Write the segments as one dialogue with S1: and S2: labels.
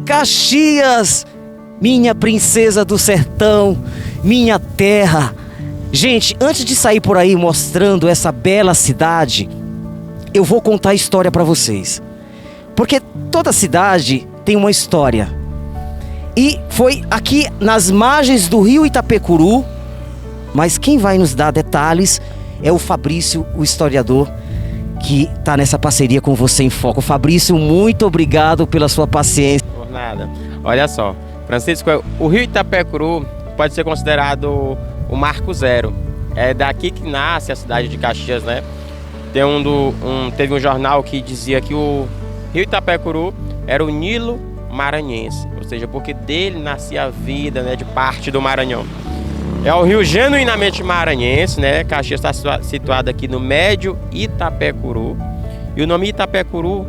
S1: Caxias, minha princesa do sertão, minha terra. Gente, antes de sair por aí mostrando essa bela cidade, eu vou contar a história para vocês. Porque toda cidade tem uma história. E foi aqui nas margens do rio Itapecuru, mas quem vai nos dar detalhes é o Fabrício, o historiador, que está nessa parceria com você em Foco. Fabrício, muito obrigado pela sua paciência.
S2: Por nada. Olha só, Francisco, o rio Itapecuru pode ser considerado o marco zero. É daqui que nasce a cidade de Caxias, né? Teve um jornal que dizia que o rio Itapecuru era o Nilo maranhense, ou seja, porque dele nascia a vida, né, de parte do Maranhão. É o rio genuinamente maranhense, né? Caxias está situado aqui no Médio Itapecuru. E o nome Itapecuru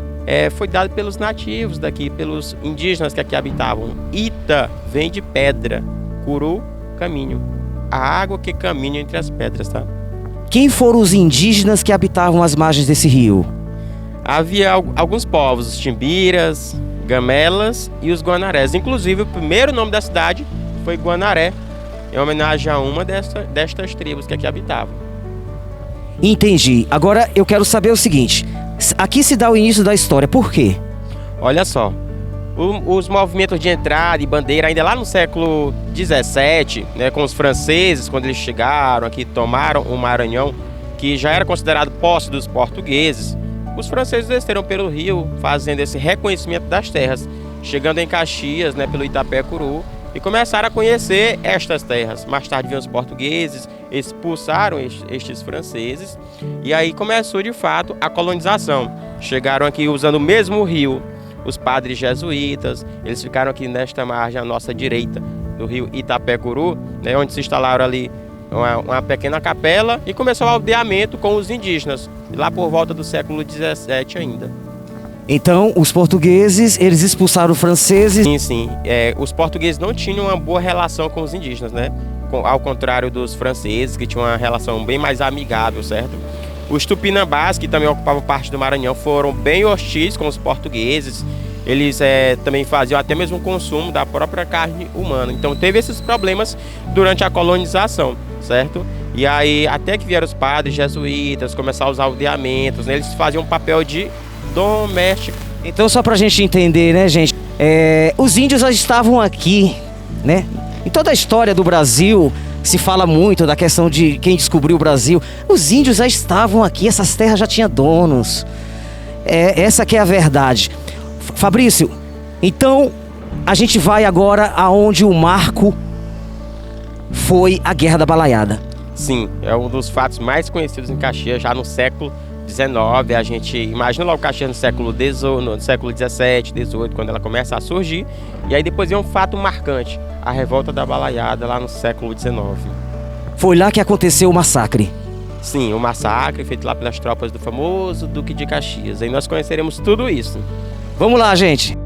S2: foi dado pelos nativos daqui, pelos indígenas que aqui habitavam. Ita vem de pedra, Curu, caminho. A água que caminha entre as pedras, tá?
S1: Quem foram os indígenas que habitavam as margens desse rio?
S2: Havia alguns povos, os Timbiras, Gamelas e os Guanarés. Inclusive, o primeiro nome da cidade foi Guanaré, em homenagem a uma destas tribos que aqui habitavam.
S1: Entendi. Agora eu quero saber o seguinte: aqui se dá o início da história, por quê?
S2: Olha só, os movimentos de entrada e bandeira ainda lá no século XVII, né, com os franceses, quando eles chegaram aqui, tomaram o Maranhão, que já era considerado posse dos portugueses. Os franceses desceram pelo rio, fazendo esse reconhecimento das terras, chegando em Caxias, né, pelo Itapecuru, e começaram a conhecer estas terras. Mais tarde vinham os portugueses, expulsaram estes franceses, e aí começou de fato a colonização. Chegaram aqui usando o mesmo rio, os padres jesuítas, eles ficaram aqui nesta margem à nossa direita, do rio Itapecuru, né, onde se instalaram ali uma pequena capela, e começou o aldeamento com os indígenas, lá por volta do século XVII ainda.
S1: Então, os portugueses, eles expulsaram os franceses?
S2: Sim. Os portugueses não tinham uma boa relação com os indígenas, né? Ao contrário dos franceses, que tinham uma relação bem mais amigável, certo? Os tupinambás, que também ocupavam parte do Maranhão, foram bem hostis com os portugueses. Eles também faziam até mesmo o consumo da própria carne humana. Então, teve esses problemas durante a colonização, certo? E aí, até que vieram os padres jesuítas, começaram os aldeamentos, né? Eles faziam um papel de doméstico.
S1: Então, só pra gente entender, né, gente? Os índios já estavam aqui, né? Em toda a história do Brasil, se fala muito da questão de quem descobriu o Brasil. Os índios já estavam aqui, essas terras já tinham donos. Essa que é a verdade. Fabrício, então, a gente vai agora aonde o marco foi a Guerra da Balaiada.
S2: Sim, é um dos fatos mais conhecidos em Caxias, já no século XIX. A gente imagina lá o Caxias no século XVII, XVIII, quando ela começa a surgir. E aí depois vem um fato marcante, a revolta da Balaiada lá no século XIX.
S1: Foi lá que aconteceu o massacre.
S2: Sim, o massacre feito lá pelas tropas do famoso Duque de Caxias. Aí nós conheceremos tudo isso.
S1: Vamos lá, gente.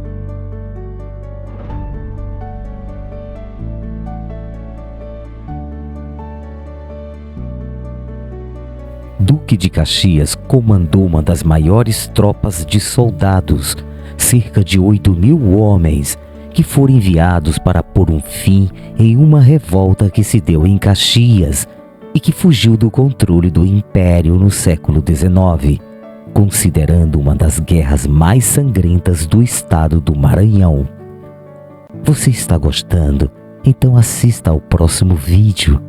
S3: Duque de Caxias comandou uma das maiores tropas de soldados, cerca de 8.000 homens, que foram enviados para pôr um fim em uma revolta que se deu em Caxias e que fugiu do controle do Império no século XIX, considerando uma das guerras mais sangrentas do estado do Maranhão. Você está gostando? Então assista ao próximo vídeo.